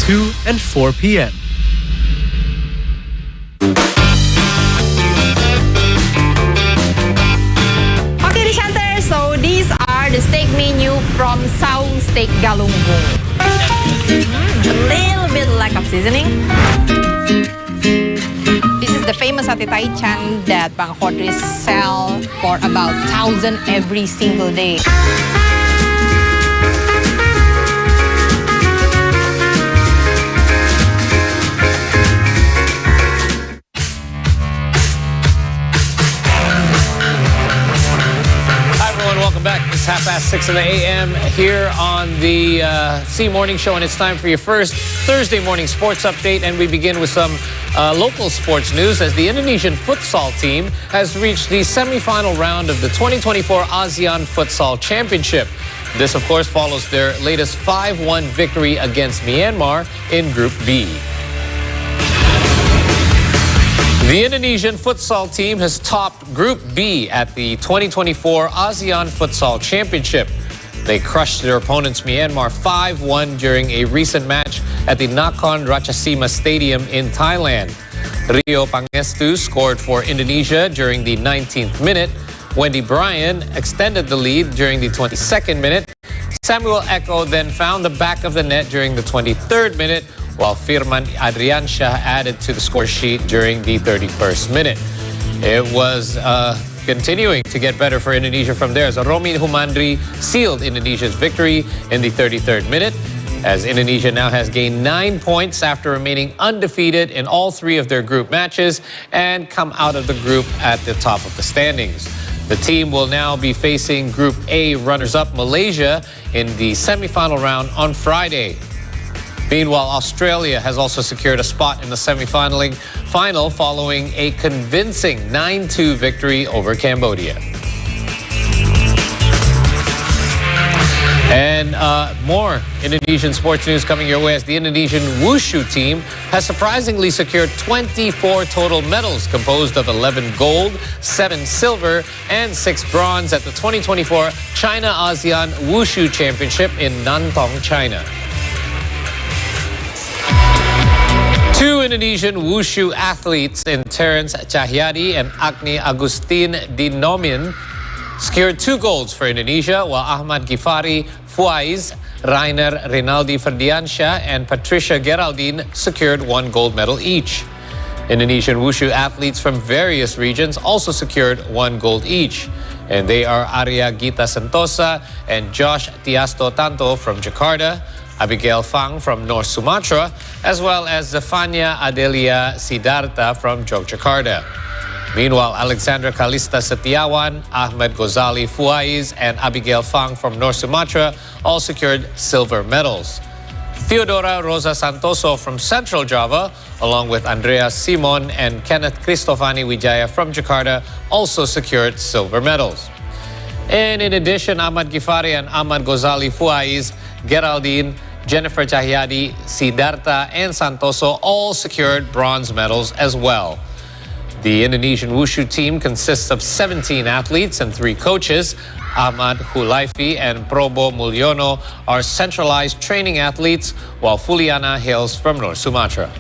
2 and 4 p.m. Okay, Deshanter, so these are the steak menu from Saung Steak Galunggung. A little bit lack of seasoning. This is the famous sate taichan that Bang Khodris sell for about 1,000 every single day. It's 6:30 a.m. here on the C Morning Show, and it's time for your first Thursday morning sports update. And we begin with some local sports news as the Indonesian futsal team has reached the semifinal round of the 2024 ASEAN Futsal Championship. This, of course, follows their latest 5-1 victory against Myanmar in Group B. The Indonesian futsal team has topped Group B at the 2024 ASEAN Futsal Championship. They crushed their opponents Myanmar 5-1 during a recent match at the Nakhon Ratchasima Stadium in Thailand. Rio Pangestu scored for Indonesia during the 19th minute. Wendy Bryan extended the lead during the 22nd minute. Samuel Eko then found the back of the net during the 23rd minute, while Firman Adriansyah added to the score sheet during the 31st minute. It was continuing to get better for Indonesia from there as Romin Humandri sealed Indonesia's victory in the 33rd minute, as Indonesia now has gained 9 points after remaining undefeated in all 3 of their group matches and come out of the group at the top of the standings. The team will now be facing Group A runners-up Malaysia in the semifinal round on Friday. Meanwhile, Australia has also secured a spot in the final following a convincing 9-2 victory over Cambodia. And more Indonesian sports news coming your way as the Indonesian Wushu team has surprisingly secured 24 total medals composed of 11 gold, 7 silver, and 6 bronze at the 2024 China ASEAN Wushu Championship in Nantong, China. 2 Indonesian Wushu athletes in Terence Cahyadi and Agni Agustin Dinomin secured 2 golds for Indonesia, while Ahmad Gifari Fuaiz, Rainer Rinaldi Ferdiansyah, and Patricia Geraldine secured 1 gold medal each. Indonesian Wushu athletes from various regions also secured 1 gold each, and they are Arya Gita Sentosa and Josh Tiasto Tanto from Jakarta, Abigail Fang from North Sumatra, as well as Zefania Adelia Siddhartha from Yogyakarta. Meanwhile, Alexandra Kalista Setiawan, Ahmed Ghazali Fuaiz, and Abigail Fang from North Sumatra all secured silver medals. Theodora Rosa Santoso from Central Java, along with Andreas Simon and Kenneth Cristofani Wijaya from Jakarta, also secured silver medals. And in addition, Ahmad Gifari and Ahmad Ghazali Fuaiz, Geraldine, Jennifer Cahyadi, Siddhartha, and Santoso all secured bronze medals as well. The Indonesian Wushu team consists of 17 athletes and 3 coaches. Ahmad Hulaifi and Probo Mulyono are centralized training athletes, while Fuliana hails from North Sumatra.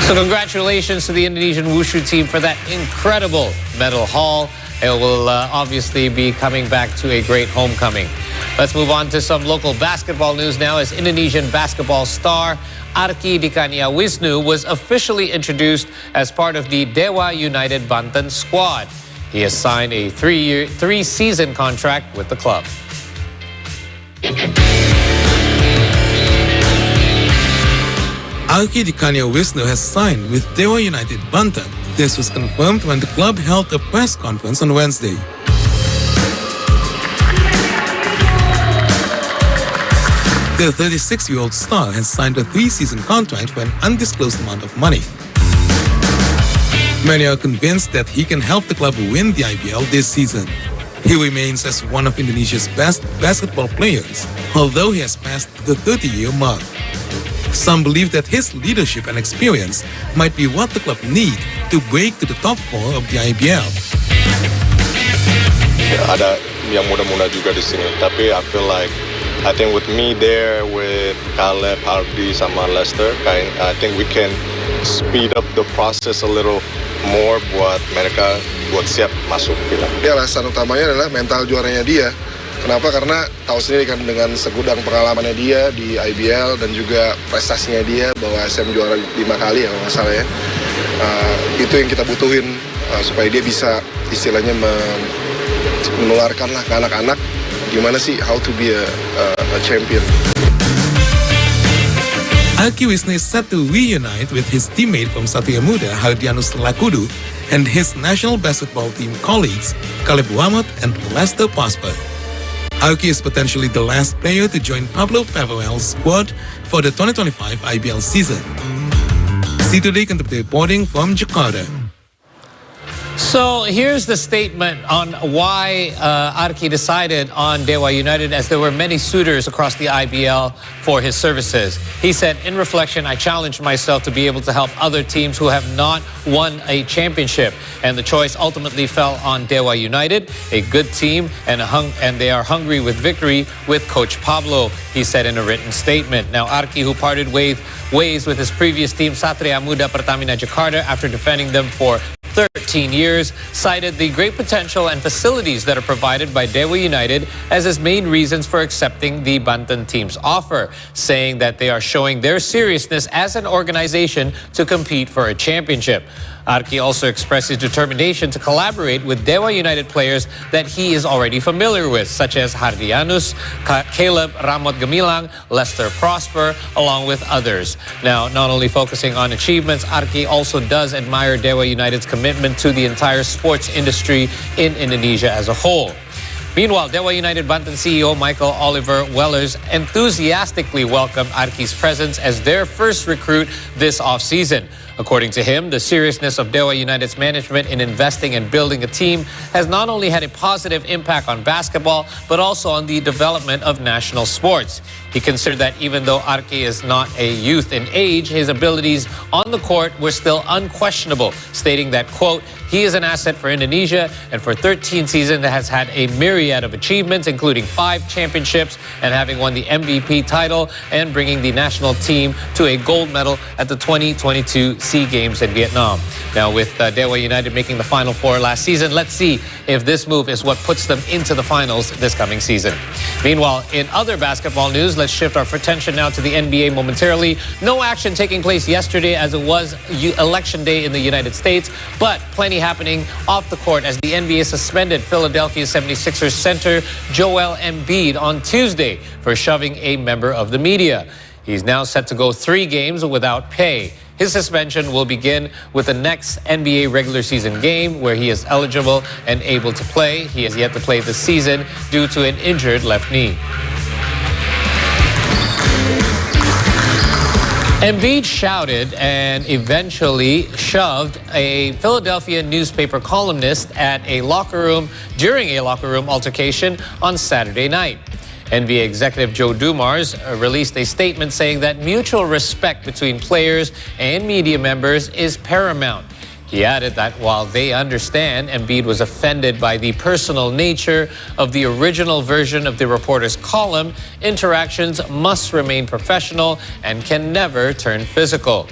So congratulations to the Indonesian Wushu team for that incredible medal haul. It will obviously be coming back to a great homecoming. Let's move on to some local basketball news now, as Indonesian basketball star Arki Dikania Wisnu was officially introduced as part of the Dewa United Banten squad. He has signed a 3-season contract with the club. Arki Dikania Wisnu has signed with Dewa United Banten. This was confirmed when the club held a press conference on Wednesday. The 36-year-old star has signed a 3-season contract for an undisclosed amount of money. Many are convinced that he can help the club win the IPL this season. He remains as one of Indonesia's best basketball players, although he has passed the 30-year mark. Some believe that his leadership and experience might be what the club need to break to the top 4 of the IPL. Ada yang muda-muda juga di sini, tapi I feel like I think with me there, with Caleb, Hardy, sama Lester, I think we can speed up the process a little more buat mereka buat siap masuk final. Ya, alasan utamanya adalah mental juaranya dia. Kenapa? Karena tahu sendiri kan dengan segudang pengalamannya dia di IBL dan juga prestasinya dia bahwa SM juara 5 kali ya kalau nggak salah ya. Itu yang kita butuhin supaya dia bisa istilahnya menularkan lah ke anak-anak gimana sih how to be a champion. Arki Wisnu is set to reunite with his teammate from Satya Muda, Hardianus Lakudu, and his national basketball team colleagues, Caleb Wamot and Lester Prosper. Arki is potentially the last player to join Pablo Favorel's squad for the 2025 IBL season. See Today contributed reporting from Jakarta. So here's the statement on why Arki decided on Dewa United, as there were many suitors across the IBL for his services. He said, in reflection, I challenged myself to be able to help other teams who have not won a championship. And the choice ultimately fell on Dewa United, a good team, and they are hungry with victory with Coach Pablo, he said in a written statement. Now, Arki, who parted ways with his previous team, Satria Muda Pertamina Jakarta, after defending them for 13 years, cited the great potential and facilities that are provided by Dewa United as his main reasons for accepting the Banten team's offer, saying that they are showing their seriousness as an organization to compete for a championship. Arki also expressed his determination to collaborate with Dewa United players that he is already familiar with, such as Hardianus, Caleb Ramot Gemilang, Lester Prosper, along with others. Now, not only focusing on achievements, Arki also does admire Dewa United's commitment to the entire sports industry in Indonesia as a whole. Meanwhile, Dewa United Banten CEO Michael Oliver Wellers enthusiastically welcomed Arki's presence as their first recruit this offseason. According to him, the seriousness of Dewa United's management in investing and building a team has not only had a positive impact on basketball, but also on the development of national sports. He considered that even though Arki is not a youth in age, his abilities on the court were still unquestionable, stating that, quote, he is an asset for Indonesia, and for 13 seasons has had a myriad of achievements, including 5 championships and having won the MVP title and bringing the national team to a gold medal at the 2022 SEA Games in Vietnam. Now, with Dewa United making the Final Four last season, let's see if this move is what puts them into the finals this coming season. Meanwhile, in other basketball news, let's shift our attention now to the NBA momentarily. No action taking place yesterday as it was election day in the United States, but plenty happening off the court as the NBA suspended Philadelphia 76ers center Joel Embiid on Tuesday for shoving a member of the media. He's now set to go 3 games without pay. His suspension will begin with the next NBA regular season game where he is eligible and able to play. He has yet to play this season due to an injured left knee. Embiid shouted and eventually shoved a Philadelphia newspaper columnist at a locker room during a locker room altercation on Saturday night. NBA executive Joe Dumars released a statement saying that mutual respect between players and media members is paramount. He added that while they understand Embiid was offended by the personal nature of the original version of the reporter's column, interactions must remain professional and can never turn physical.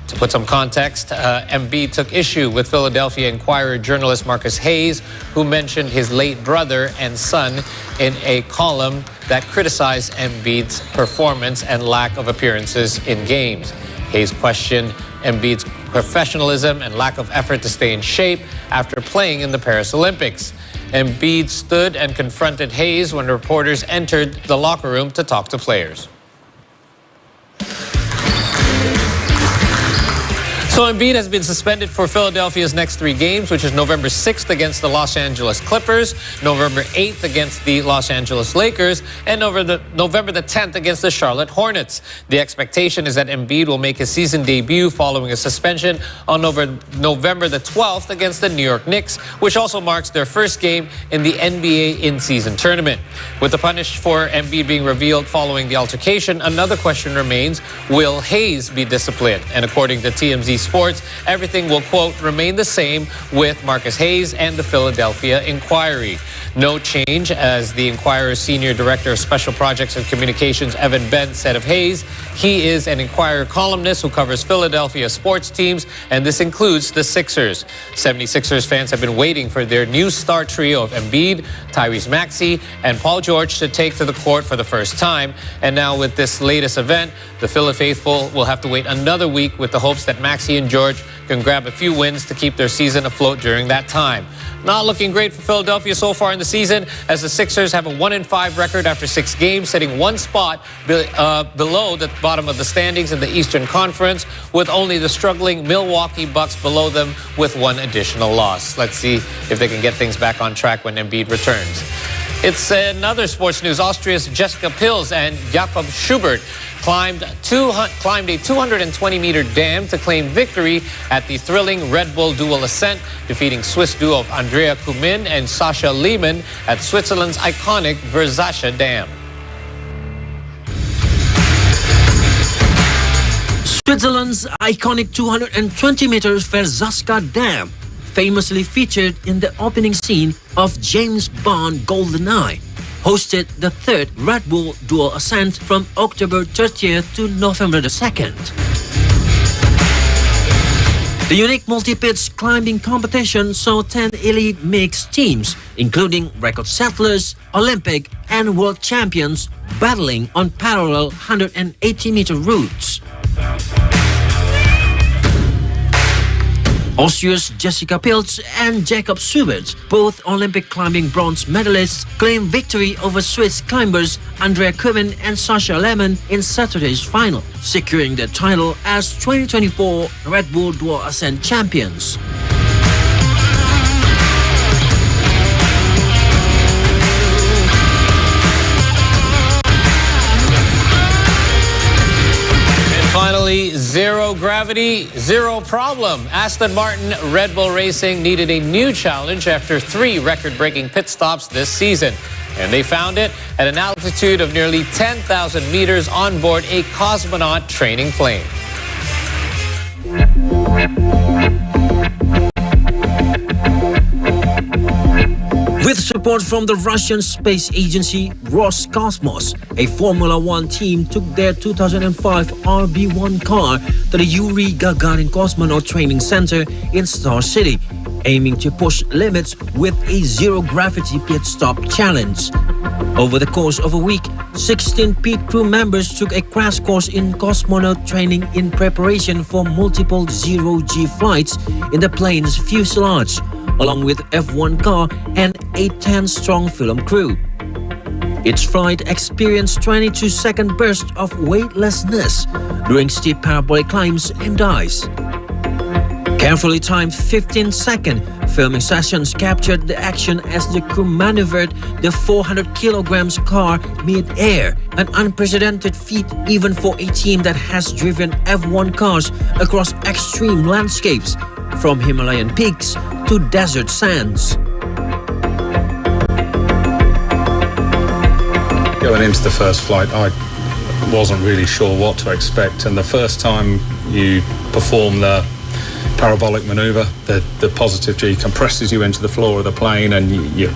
To put some context, Embiid took issue with Philadelphia Inquirer journalist Marcus Hayes, who mentioned his late brother and son in a column that criticized Embiid's performance and lack of appearances in games. Hayes questioned Embiid's professionalism and lack of effort to stay in shape after playing in the Paris Olympics. Embiid stood and confronted Hayes when reporters entered the locker room to talk to players. So Embiid has been suspended for Philadelphia's next 3 games, which is November 6th against the Los Angeles Clippers, November 8th against the Los Angeles Lakers, and November the 10th against the Charlotte Hornets. The expectation is that Embiid will make his season debut following a suspension on November the 12th against the New York Knicks, which also marks their first game in the NBA in-season tournament. With the punish for Embiid being revealed following the altercation, another question remains, will Hayes be disciplined? And according to TMZ Sports, everything will, quote, remain the same with Marcus Hayes and the Philadelphia Inquirer. no change, as the Inquirer's Senior Director of Special Projects and Communications, Evan Ben, said of Hayes. He is an Inquirer columnist who covers Philadelphia sports teams, and this includes the Sixers. 76ers fans have been waiting for their new star trio of Embiid, Tyrese Maxey, and Paul George to take to the court for the first time. And now with this latest event, the Philly faithful will have to wait another week with the hopes that Maxey and George can grab a few wins to keep their season afloat during that time. Not looking great for Philadelphia so far in the season, as the Sixers have a 1-5 record after 6 games, sitting one spot below the bottom of the standings in the Eastern Conference, with only the struggling Milwaukee Bucks below them with one additional loss. Let's see if they can get things back on track when Embiid returns. It's another sports news. Austria's Jessica Pils and Jakob Schubert climbed a 220-meter dam to claim victory at the thrilling Red Bull dual ascent, defeating Swiss duo of Andrea Kumin and Sascha Lehmann at Switzerland's iconic Versascha Dam. Switzerland's iconic 220-meter Versascha Dam famously featured in the opening scene of James Bond GoldenEye, hosted the third Red Bull dual ascent from October 30th to November 2nd. The unique multi-pitch climbing competition saw 10 elite mixed teams, including record settlers, Olympic and world champions, battling on parallel 180-meter routes. Austria's Jessica Pils and Jakob Schubert, both Olympic climbing bronze medalists, claimed victory over Swiss climbers Andrea Kumin and Sascha Lehmann in Saturday's final, securing the title as 2024 Red Bull Dual Ascent champions. Finally, zero gravity, zero problem. Aston Martin Red Bull Racing needed a new challenge after 3 record-breaking pit stops this season. And they found it at an altitude of nearly 10,000 meters on board a cosmonaut training plane. With support from the Russian space agency Roscosmos, a Formula One team took their 2005 RB1 car to the Yuri Gagarin Cosmonaut Training Center in Star City, aiming to push limits with a zero-gravity pit stop challenge. Over the course of a week, 16 pit crew members took a crash course in cosmonaut training in preparation for multiple zero-G flights in the plane's fuselage, along with F1 car and a 10-strong film crew. Each flight experienced 22-second bursts of weightlessness during steep parabolic climbs and dives. Carefully timed 15-second filming sessions captured the action as the crew maneuvered the 400 kilograms car mid-air, an unprecedented feat even for a team that has driven F1 cars across extreme landscapes, from Himalayan peaks to desert sands. Going into the first flight, I wasn't really sure what to expect, and the first time you perform the parabolic maneuver, the positive G compresses you into the floor of the plane, and you're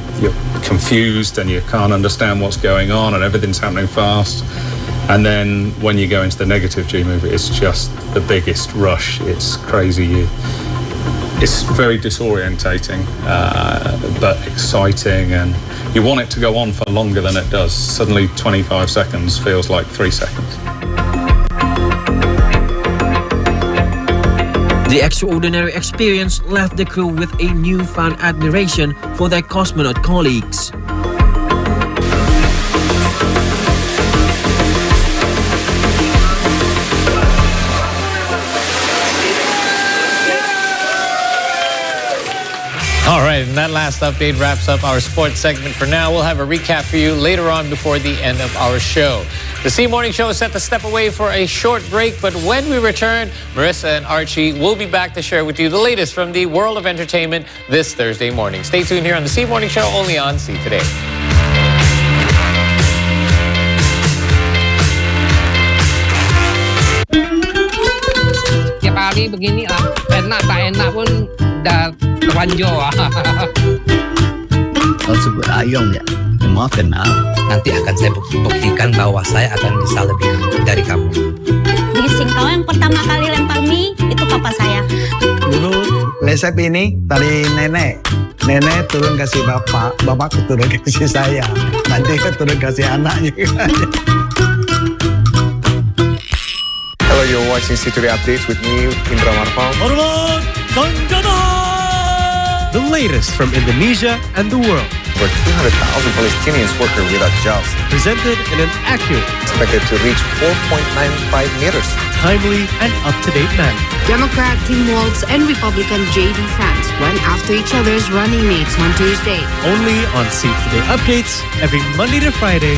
confused and you can't understand what's going on and everything's happening fast. And then when you go into the negative G move, it's just the biggest rush. It's crazy. It's very disorientating, but exciting, and you want it to go on for longer than it does. Suddenly 25 seconds feels like 3 seconds. The extraordinary experience left the crew with a newfound admiration for their cosmonaut colleagues. All right, and that last update wraps up our sports segment for now. We'll have a recap for you later on before the end of our show. The C Morning Show is set to step away for a short break, but when we return, Marissa and Archie will be back to share with you the latest from the world of entertainment this Thursday morning. Stay tuned here on the C Morning Show, only on C Today. Tiap hari begini enak tak enak pun dah terlanjur. sebut Ayong ya. Maafkan nak. Nanti akan saya buktikan bahwa saya akan bisa lebih dari kamu. Bising kau yang pertama kali lempar mie itu papa saya. Dulu resep ini dari nenek. Nenek turun kasih bapak, bapakku turun kasih saya. Nanti turun kasih anaknya. Hello, you're watching C3 Updates with me, Indra Marpal. The latest from Indonesia and the world. Over 200,000 Palestinians working without jobs. Presented in an accurate, Expected to reach 4.95 meters. timely, and up-to-date manner. Democrat Tim Walz and Republican J.D. Vance went after each other's running mates on Tuesday. Only on C3 Updates every Monday to Friday